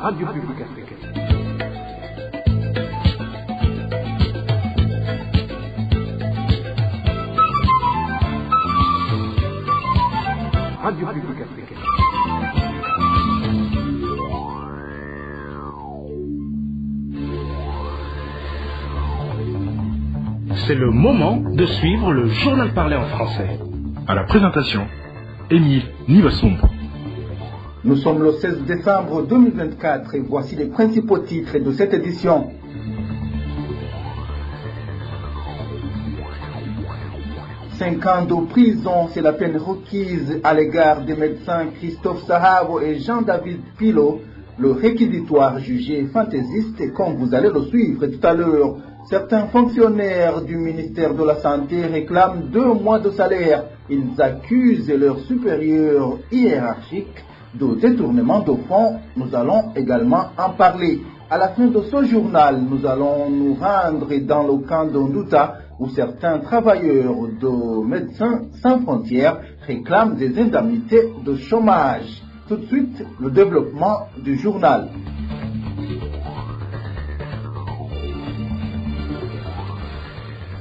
Radio Publique Africaine. Radio Publique Africaine. C'est le moment de suivre le journal parlé en français. À la présentation, Émile Nivasumbo. Nous sommes le 16 décembre 2024 et voici les principaux titres de cette édition. Cinq ans de prison, c'est la peine requise à l'égard des médecins Christophe Sahabo et Jean-David Pilot. Le réquisitoire jugé fantaisiste, et comme vous allez le suivre tout à l'heure, certains fonctionnaires du ministère de la Santé réclament 2 mois de salaire. Ils accusent leurs supérieurs hiérarchiques de détournement de fonds. Nous allons également en parler. À la fin de ce journal, nous allons nous rendre dans le camp d'Ondouta où certains travailleurs de Médecins sans frontières réclament des indemnités de chômage. Tout de suite, le développement du journal.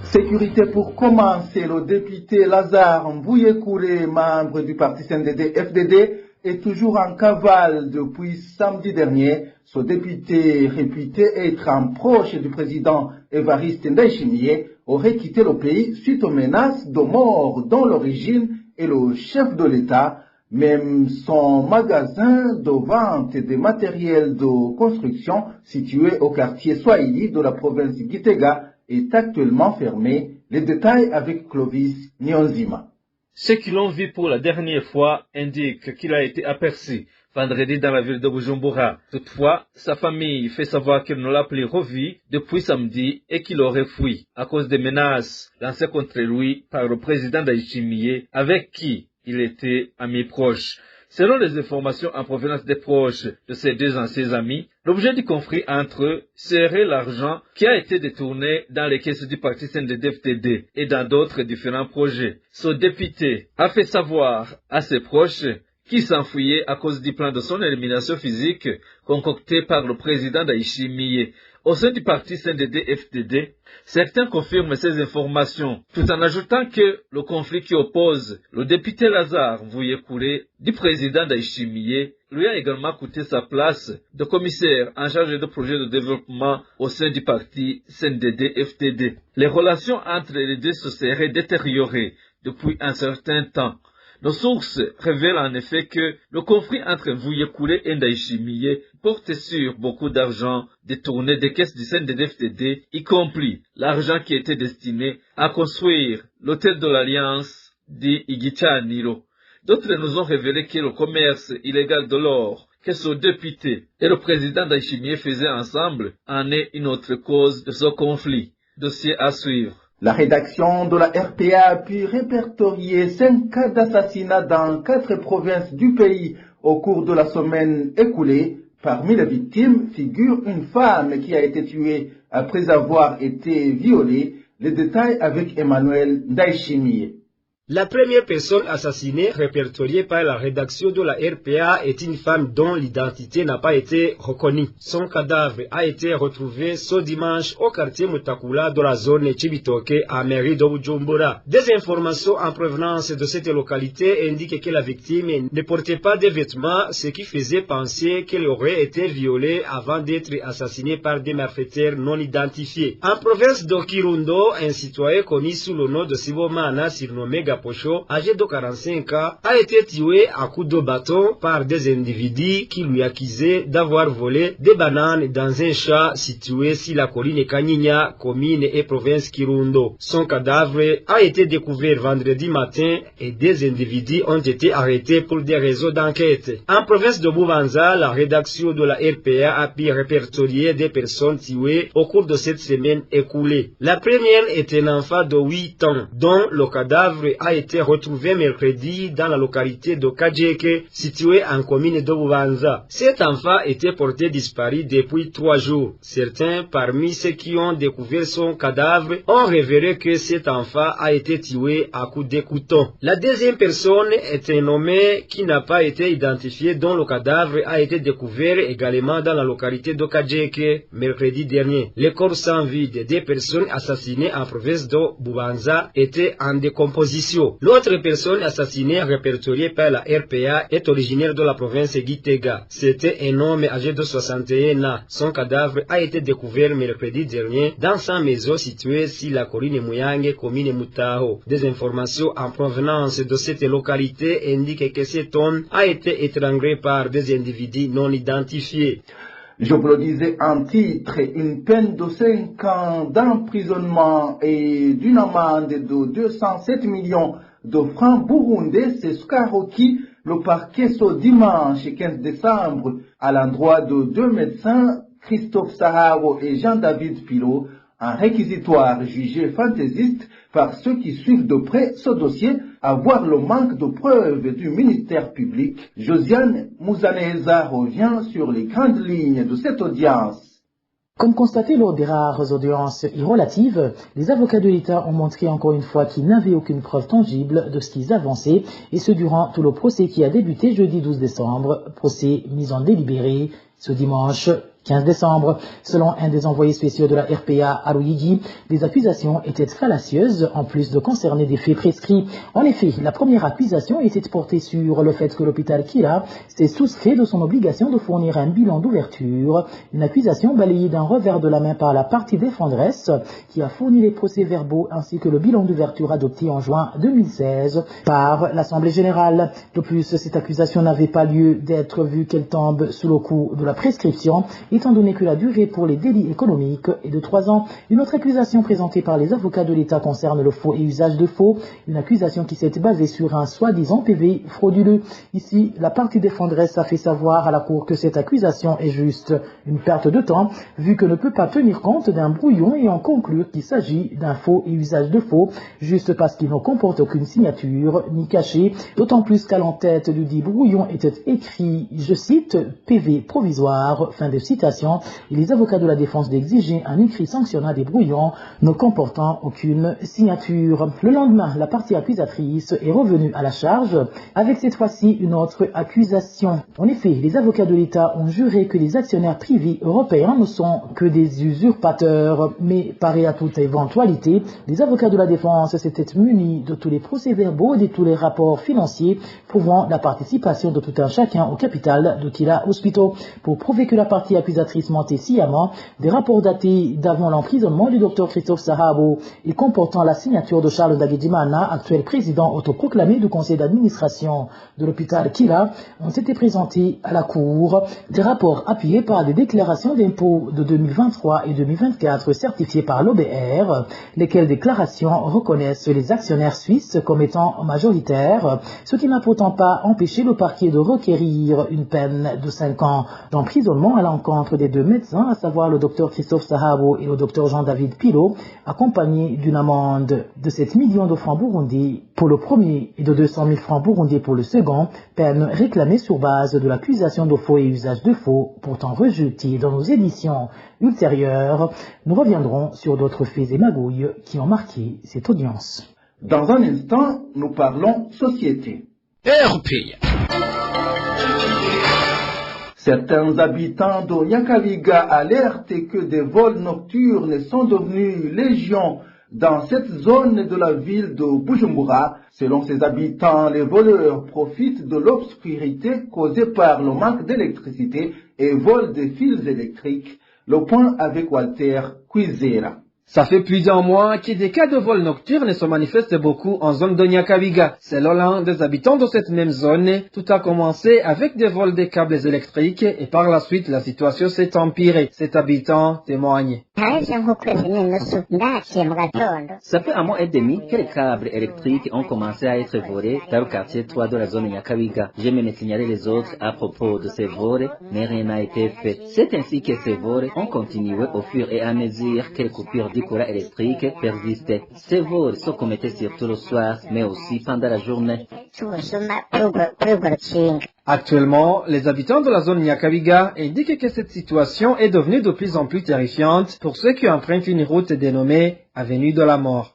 Sécurité pour commencer, le député Lazare Mbouyekouré, membre du parti CNDD-FDD, est toujours en cavale depuis samedi dernier. Ce député réputé être un proche du président Évariste Ndayishimiye aurait quitté le pays suite aux menaces de mort dont l'origine est le chef de l'État. Même son magasin de vente des matériels de construction situé au quartier Swahili de la province Gitega est actuellement fermé. Les détails avec Clovis Nyonzima. Ceux qui l'ont vu pour la dernière fois indiquent qu'il a été aperçu vendredi dans la ville de Bujumbura. Toutefois, sa famille fait savoir qu'il ne l'a plus revu depuis samedi et qu'il aurait fui à cause des menaces lancées contre lui par le président Ndayishimiye avec qui il était ami proche. Selon les informations en provenance des proches de ces 2 anciens amis, l'objet du conflit entre eux serait l'argent qui a été détourné dans les caisses du parti CNDD-FDD et dans d'autres différents projets. Ce député a fait savoir à ses proches qu'il s'enfuyait à cause du plan de son élimination physique concocté par le président Ndayishimiye. Au sein du parti CNDD-FDD, certains confirment ces informations, tout en ajoutant que le conflit qui oppose le député Lazare Mbouyekouré du président Ndayishimiye lui a également coûté sa place de commissaire en charge de projets de développement au sein du parti CNDD-FDD. Les relations entre les deux se seraient détériorées depuis un certain temps. Nos sources révèlent en effet que le conflit entre Mbouyekouré et Ndayishimiye porte sur beaucoup d'argent détourné des caisses du CNDD-FDD, y compris l'argent qui était destiné à construire l'hôtel de l'Alliance d'Igitaniro. D'autres nous ont révélé que le commerce illégal de l'or que ce député et le président Ndayishimiye faisaient ensemble en est une autre cause de ce conflit. Dossier à suivre. La rédaction de la RPA a pu répertorier 5 cas d'assassinat dans 4 provinces du pays au cours de la semaine écoulée. Parmi les victimes figure une femme qui a été tuée après avoir été violée. Les détails avec Emmanuel Ndayishimiye. La première personne assassinée répertoriée par la rédaction de la RPA est une femme dont l'identité n'a pas été reconnue. Son cadavre a été retrouvé ce dimanche au quartier Mutakula de la zone Chibitoke à mairie de Bujumbura. Des informations en provenance de cette localité indiquent que la victime ne portait pas de vêtements, ce qui faisait penser qu'elle aurait été violée avant d'être assassinée par des malfaiteurs non identifiés. En province de Kirundo, un citoyen connu sous le nom de Sibomana, surnommé Pocho, âgé de 45 ans, a été tué à coups de bâton par des individus qui lui accusaient d'avoir volé des bananes dans un champ situé sur la colline Kanyinya, commune et province Kirundo. Son cadavre a été découvert vendredi matin et des individus ont été arrêtés pour des raisons d'enquête. En province de Bubanza, la rédaction de la RPA a pu répertorier des personnes tuées au cours de cette semaine écoulée. La première est un enfant de 8 ans, dont le cadavre a été retrouvé mercredi dans la localité de Kajeke, située en commune de Bubanza. Cet enfant était porté disparu depuis 3 jours. Certains parmi ceux qui ont découvert son cadavre ont révélé que cet enfant a été tué à coups de couteau. La deuxième personne est un homme qui n'a pas été identifié, dont le cadavre a été découvert également dans la localité de Kajeke mercredi dernier. Les corps sans vie des 2 personnes assassinées en province de Bubanza étaient en décomposition. L'autre personne assassinée répertoriée par la RPA est originaire de la province Gitega. C'était un homme âgé de 61 ans. Son cadavre a été découvert mercredi dernier dans sa maison située sur la colline Muyange, commune Mutaho. Des informations en provenance de cette localité indiquent que cet homme a été étranglé par des individus non identifiés. Je vous le disais en titre, une peine de 5 ans d'emprisonnement et d'une amende de 207 millions de francs burundais, c'est ce qu'a requis le parquet ce dimanche 15 décembre à l'endroit de 2 médecins, Christophe Sahabo et Jean-David Pilot, un réquisitoire jugé fantaisiste par ceux qui suivent de près ce dossier, à voir le manque de preuves du ministère public. Josiane Mouzaneza revient sur les grandes lignes de cette audience. Comme constaté lors des rares audiences irrelatives, les avocats de l'État ont montré encore une fois qu'ils n'avaient aucune preuve tangible de ce qu'ils avançaient, et ce durant tout le procès qui a débuté jeudi 12 décembre, procès mis en délibéré ce dimanche 15 décembre. Selon un des envoyés spéciaux de la RPA, Arouyigi, les accusations étaient fallacieuses en plus de concerner des faits prescrits. En effet, la première accusation était portée sur le fait que l'hôpital Kira s'est soustrait de son obligation de fournir un bilan d'ouverture, une accusation balayée d'un revers de la main par la partie défenderesse qui a fourni les procès-verbaux ainsi que le bilan d'ouverture adopté en juin 2016 par l'Assemblée générale. De plus, cette accusation n'avait pas lieu d'être vue qu'elle tombe sous le coup de la prescription, étant donné que la durée pour les délits économiques est de 3 ans. Une autre accusation présentée par les avocats de l'État concerne le faux et usage de faux, une accusation qui s'est basée sur un soi-disant PV frauduleux. Ici, la partie défenderesse a fait savoir à la Cour que cette accusation est juste une perte de temps, vu que ne peut pas tenir compte d'un brouillon et en conclure qu'il s'agit d'un faux et usage de faux, juste parce qu'il ne comporte aucune signature ni cachet, d'autant plus qu'à l'entête du dit brouillon était écrit, je cite, PV provisoire, fin de citation, et les avocats de la défense d'exiger un écrit sanctionnant des brouillons ne comportant aucune signature. Le lendemain, la partie accusatrice est revenue à la charge avec cette fois-ci une autre accusation. En effet, les avocats de l'État ont juré que les actionnaires privés européens ne sont que des usurpateurs, mais paré à toute éventualité, les avocats de la défense s'étaient munis de tous les procès-verbaux et de tous les rapports financiers prouvant la participation de tout un chacun au capital de Kila Hospital. Pour prouver que la partie accusatrice mentait sciemment, des rapports datés d'avant l'emprisonnement du docteur Christophe Sahabo et comportant la signature de Charles Ndagijimana, actuel président autoproclamé du conseil d'administration de l'hôpital Kila, ont été présentés à la Cour. Des rapports appuyés par des déclarations d'impôts de 2023 et 2024 certifiées par l'OBR, lesquelles déclarations reconnaissent les actionnaires suisses comme étant majoritaires, ce qui n'a pourtant pas empêché le parquet de requérir une peine de 5 ans d'emprisonnement à l'encontre des 2 médecins, à savoir le docteur Christophe Sahabo et le docteur Jean-David Pilot, accompagnés d'une amende de 7 millions de francs burundais pour le premier et de 200 000 francs burundais pour le second, peine réclamée sur base de l'accusation de faux et usage de faux, pourtant rejetée dans nos éditions ultérieures. Nous reviendrons sur d'autres faits et magouilles qui ont marqué cette audience. Dans un instant, nous parlons société. RPA. Certains habitants de Nyakabiga alertent que des vols nocturnes sont devenus légion dans cette zone de la ville de Bujumbura. Selon ces habitants, les voleurs profitent de l'obscurité causée par le manque d'électricité et volent des fils électriques. Le point avec Walter Kwizera. Ça fait plusieurs mois que des cas de vol nocturnes se manifestent beaucoup en zone de Nyakabiga. Selon l'un des habitants de cette même zone, tout a commencé avec des vols de câbles électriques et par la suite la situation s'est empirée. Cet habitant témoigne. Ça fait un mois et demi que les câbles électriques ont commencé à être volés dans le quartier 3 de la zone Nyakabiga. J'ai même signalé les autres à propos de ces vols, mais rien n'a été fait. C'est ainsi que ces vols ont continué au fur et à mesure que les coupures du courant électrique persistait. Ces vols se commettaient surtout le soir, mais aussi pendant la journée. Actuellement, les habitants de la zone Nyakabiga indiquent que cette situation est devenue de plus en plus terrifiante pour ceux qui empruntent une route dénommée Avenue de la Mort.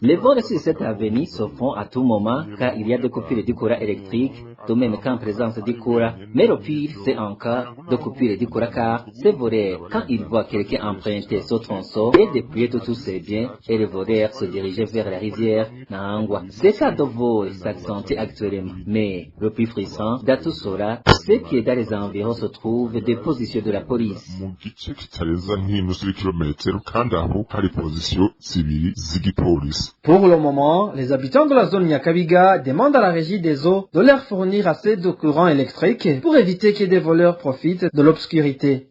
Les vols sur cette avenue se font à tout moment car il y a des coupures du courant électrique, de même qu'en présence du courant. Mais le pire, c'est en cas de coupure du courant car ces voleurs, quand ils voient quelqu'un emprunter ce tronçon et dépouiller tous ses biens, et les voleurs se diriger vers la rivière Nahangwa. Ces cas de vol s'accentuent actuellement. Mais le plus frisant dans tout cela, c'est que dans les environs se trouvent des positions de la police. Pour le moment, les habitants de la zone Nyakabiga demandent à la régie des eaux de leur fournir assez de courant électrique pour éviter que des voleurs profitent de l'obscurité.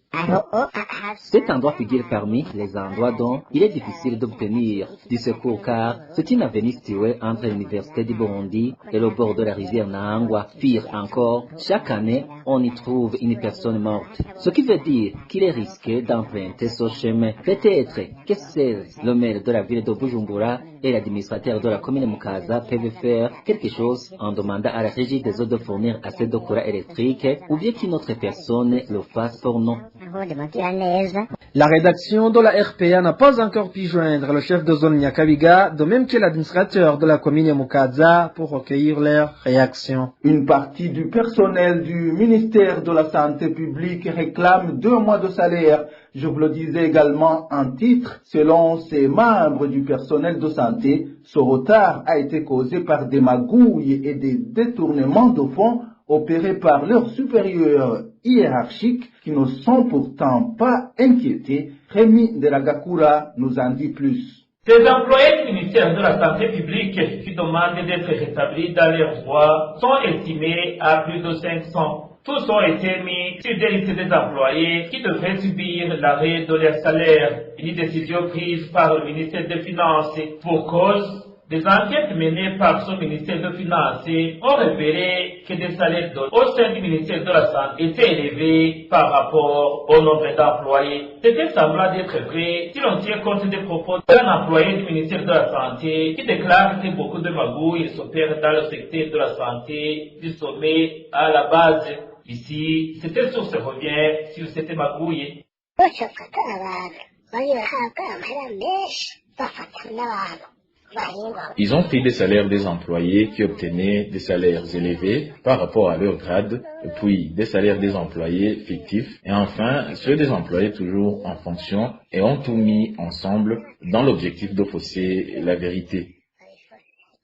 Cet endroit figure parmi les endroits dont il est difficile d'obtenir du secours car c'est une avenue située entre l'université du Burundi et le bord de la rivière Nahangwa. Pire encore, chaque année, on y trouve une personne morte. Ce qui veut dire qu'il est risqué d'emprunter ce chemin. Peut-être que c'est le maire de la ville de Bujumbura et l'administrateur de la commune Mukaza peuvent faire quelque chose en demandant à la régie des eaux de fournir assez de courant électrique ou bien qu'une autre personne le fasse pour nous. La rédaction de la RPA n'a pas encore pu joindre le chef de zone Nyakabiga, de même que l'administrateur de la commune Mukaza, pour recueillir leurs réactions. Une partie du personnel du ministère de la Santé publique réclame 2 mois de salaire. Je vous le disais également en titre, selon ces membres du personnel de santé, ce retard a été causé par des magouilles et des détournements de fonds opérés par leurs supérieurs hiérarchiques qui ne sont pourtant pas inquiétés. Rémi Delagakura nous en dit plus. Ces employés du ministère de la Santé publique qui demandent d'être rétablis dans leurs droits sont estimés à plus de 500. Tous ont été mis sur des listes des employés qui devraient subir l'arrêt de leur salaire. Une décision prise par le ministère des Finances pour cause. Des enquêtes menées par ce ministère des Finances ont révélé que des salaires au sein du ministère de la Santé étaient élevés par rapport au nombre d'employés. C'était semblant d'être vrai si l'on tient compte des propos d'un employé du ministère de la Santé qui déclare que beaucoup de magouilles s'opèrent dans le secteur de la santé, du sommet à la base. Ici, cette source revient sur cette magouille. Ils ont pris des salaires des employés qui obtenaient des salaires élevés par rapport à leur grade, puis des salaires des employés fictifs, et enfin ceux des employés toujours en fonction, et ont tout mis ensemble dans l'objectif de fausser la vérité.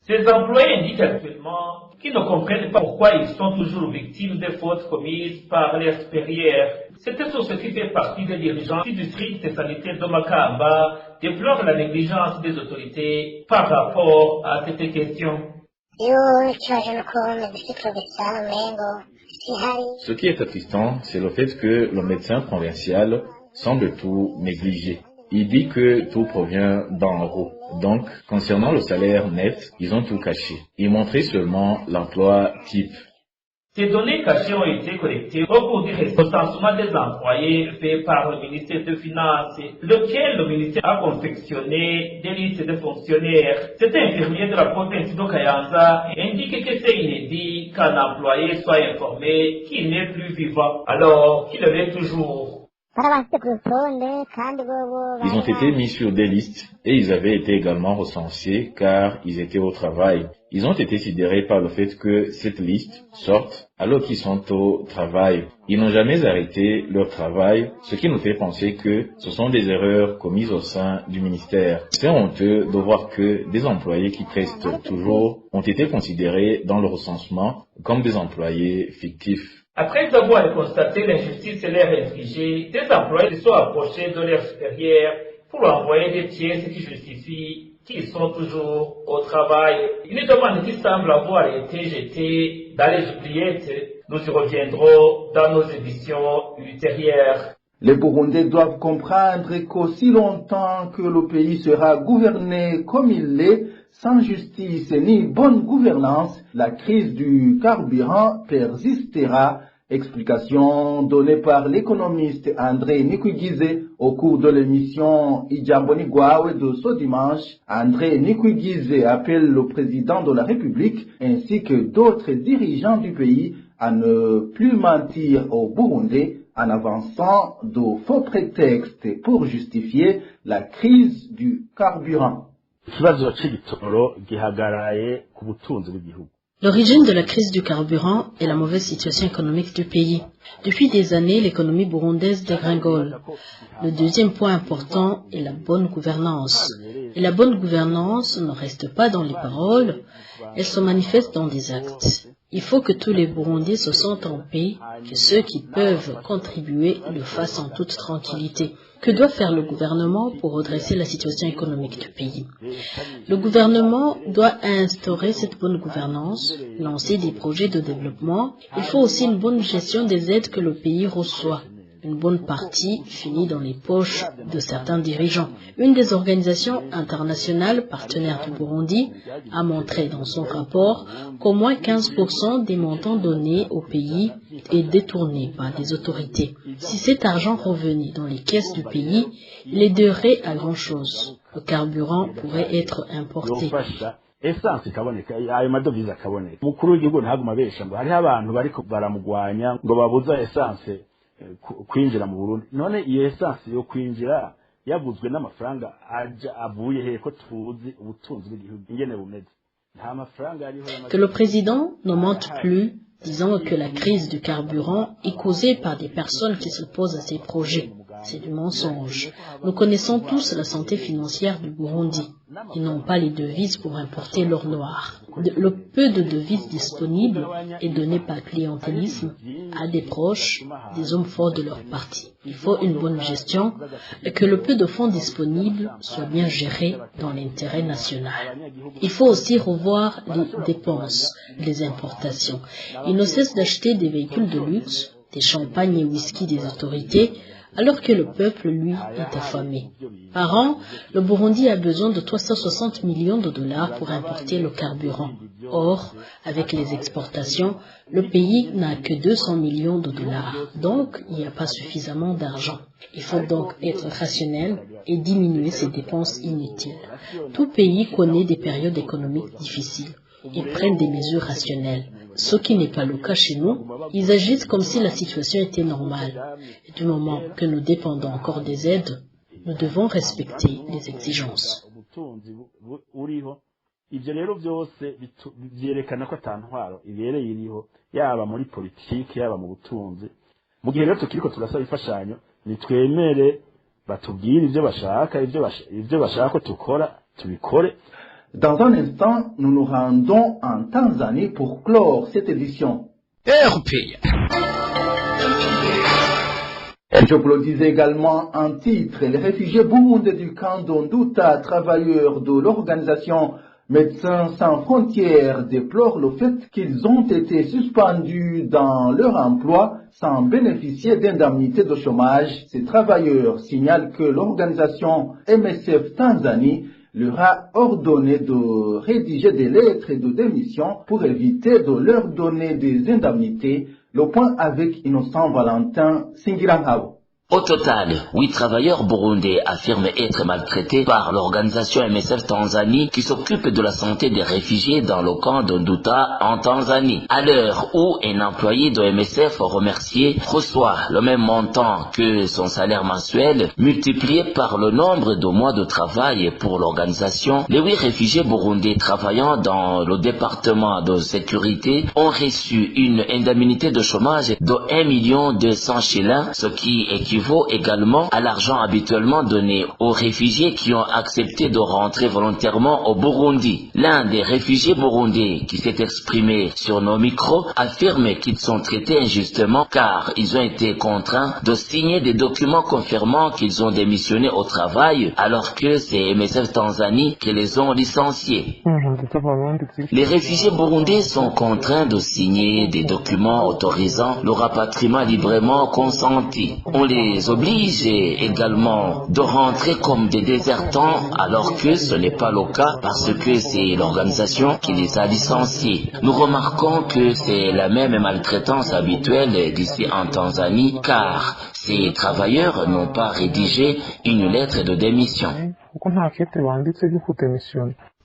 Ces employés indiquent actuellement qu'ils ne comprennent pas pourquoi ils sont toujours victimes des fautes commises par leurs supérieurs. Cette source qui fait partie des dirigeants du district sanitaire de Makamba déplore la négligence des autorités par rapport à cette question. Ce qui est attristant, c'est le fait que le médecin provincial semble tout négliger. Il dit que tout provient d'en haut. Donc, concernant le salaire net, ils ont tout caché. Ils montraient seulement l'emploi type. Ces données cachées ont été collectées au cours du recensement des employés fait par le ministère des Finances, lequel le ministère a confectionné des listes de fonctionnaires. Cet infirmier de la province de Kayanza indique que c'est inédit qu'un employé soit informé qu'il n'est plus vivant, alors qu'il l'est toujours. Ils ont été mis sur des listes et ils avaient été également recensés car ils étaient au travail. Ils ont été sidérés par le fait que cette liste sorte alors qu'ils sont au travail. Ils n'ont jamais arrêté leur travail, ce qui nous fait penser que ce sont des erreurs commises au sein du ministère. C'est honteux de voir que des employés qui prestent toujours ont été considérés dans le recensement comme des employés fictifs. Après avoir constaté l'injustice et leur infligée, des employés se sont approchés de leurs supérieurs pour envoyer des pièces qui justifient qu'ils sont toujours au travail. Une demande qui semble avoir été jetée dans les oubliettes. Nous y reviendrons dans nos éditions ultérieures. Les Burundais doivent comprendre qu'aussi longtemps que le pays sera gouverné comme il l'est, sans justice ni bonne gouvernance, la crise du carburant persistera. Explication donnée par l'économiste André Nikwigizé au cours de l'émission Ijamboni Gwawe de ce dimanche. André Nikwigizé appelle le président de la République ainsi que d'autres dirigeants du pays à ne plus mentir aux Burundais en avançant de faux prétextes pour justifier la crise du carburant. L'origine de la crise du carburant est la mauvaise situation économique du pays. Depuis des années, l'économie burundaise dégringole. Le deuxième point important est la bonne gouvernance. Et la bonne gouvernance ne reste pas dans les paroles, elle se manifeste dans des actes. Il faut que tous les Burundais se sentent en paix, que ceux qui peuvent contribuer le fassent en toute tranquillité. Que doit faire le gouvernement pour redresser la situation économique du pays? Le gouvernement doit instaurer cette bonne gouvernance, lancer des projets de développement. Il faut aussi une bonne gestion des aides que le pays reçoit. Une bonne partie finit dans les poches de certains dirigeants. Une des organisations internationales partenaires du Burundi a montré dans son rapport qu'au moins 15% des montants donnés au pays est détourné par des autorités. Si cet argent revenait dans les caisses du pays, il aiderait à grand-chose. Le carburant pourrait être importé. essence ikaboneka ayo madovize akaboneka umukuru w'igihugu ntaguma besha ngo hariho abantu bariko baramugwanya ngo babuza essence kwinjira mu Burundi. None iyo essence yo kwinjira yaguzwe n'amafaranga avuye he ko tuzi ubutunzi bw'igihugu ingene bumeze? Nta mafaranga ariho. Que le président ne mente plus, disant que la crise du carburant est causée par des personnes qui s'opposent à ces projets. C'est du mensonge. Nous connaissons tous la santé financière du Burundi. Ils n'ont pas les devises pour importer l'or noir. Le peu de devises disponibles est donné par clientélisme à des proches, des hommes forts de leur parti. Il faut une bonne gestion et que le peu de fonds disponibles soit bien géré dans l'intérêt national. Il faut aussi revoir les dépenses, les importations. Ils ne cessent d'acheter des véhicules de luxe, des champagnes et whisky des autorités, alors que le peuple, lui, est affamé. Par an, le Burundi a besoin de 360 millions de dollars pour importer le carburant. Or, avec les exportations, le pays n'a que 200 millions de dollars. Donc, il n'y a pas suffisamment d'argent. Il faut donc être rationnel et diminuer ces dépenses inutiles. Tout pays connaît des périodes économiques difficiles. Ils prennent des mesures rationnelles. Ce qui n'est pas le cas chez nous, ils agissent comme si la situation était normale. Et du moment que nous dépendons encore des aides, nous devons respecter les exigences. Ivyo rero byose vyerekana ko atantwaro ibereye iriho yaba muri politiki yaba mu butunzi. Mu gihe rero tukiriko turasaba ifashanyo nitwemere batubwire ivyo bashaka ivyo bashaka ko tukora tubikore. Dans un instant, nous nous rendons en Tanzanie pour clore cette édition. Je vous le disais également en titre, les réfugiés burundais du camp d'Onduta, travailleurs de l'organisation Médecins sans frontières, déplorent le fait qu'ils ont été suspendus dans leur emploi sans bénéficier d'indemnités de chômage. Ces travailleurs signalent que l'organisation MSF Tanzanie leur a ordonné de rédiger des lettres de démission pour éviter de leur donner des indemnités. Le point avec Innocent Valentin Singirangabo. Au total, 8 travailleurs burundais affirment être maltraités par l'organisation MSF Tanzanie qui s'occupe de la santé des réfugiés dans le camp d'Onduta en Tanzanie. À l'heure où un employé de MSF remercié reçoit le même montant que son salaire mensuel, multiplié par le nombre de mois de travail pour l'organisation, les 8 réfugiés burundais travaillant dans le département de sécurité ont reçu une indemnité de chômage de 1 200 000 shillings, ce qui équivaut également à l'argent habituellement donné aux réfugiés qui ont accepté de rentrer volontairement au Burundi. L'un des réfugiés burundais qui s'est exprimé sur nos micros affirme qu'ils sont traités injustement car ils ont été contraints de signer des documents confirmant qu'ils ont démissionné au travail alors que c'est MSF Tanzanie qui les ont licenciés. Les réfugiés burundais sont contraints de signer des documents autorisant le rapatriement librement consenti. On les les oblige également de rentrer comme des désertants alors que ce n'est pas le cas parce que c'est l'organisation qui les a licenciés. Nous remarquons que c'est la même maltraitance habituelle d'ici en Tanzanie car ces travailleurs n'ont pas rédigé une lettre de démission.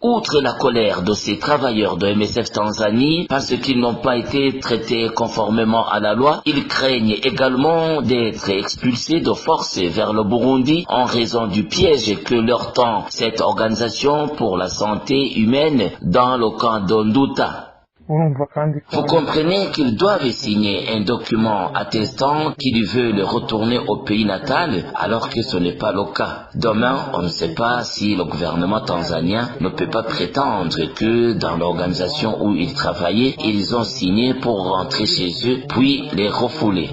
Outre la colère de ces travailleurs de MSF Tanzanie parce qu'ils n'ont pas été traités conformément à la loi, ils craignent également d'être expulsés de force vers le Burundi en raison du piège que leur tend cette organisation pour la santé humaine dans le camp d'Onduta. Vous comprenez qu'ils doivent signer un document attestant qu'ils veulent retourner au pays natal alors que ce n'est pas le cas. Demain, on ne sait pas si le gouvernement tanzanien ne peut pas prétendre que dans l'organisation où ils travaillaient, ils ont signé pour rentrer chez eux puis les refouler.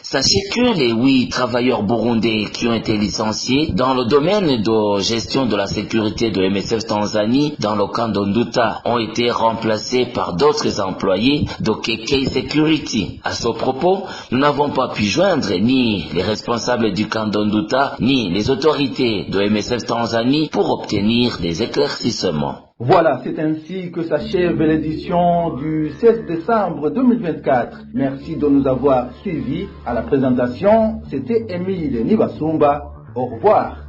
Sachez que les 8 travailleurs burundais qui ont été licenciés dans le domaine de gestion de la sécurité de MSF Tanzanie dans le camp d'Onduta ont été remplacés par d'autres employés de KK Security. À ce propos, nous n'avons pas pu joindre ni les responsables du camp d'Onduta ni les autorités de MSF Tanzanie pour obtenir des éclaircissements. Voilà, c'est ainsi que s'achève l'édition du 16 décembre 2024. Merci de nous avoir suivis. À la présentation, c'était Émile Nibasumba. Au revoir.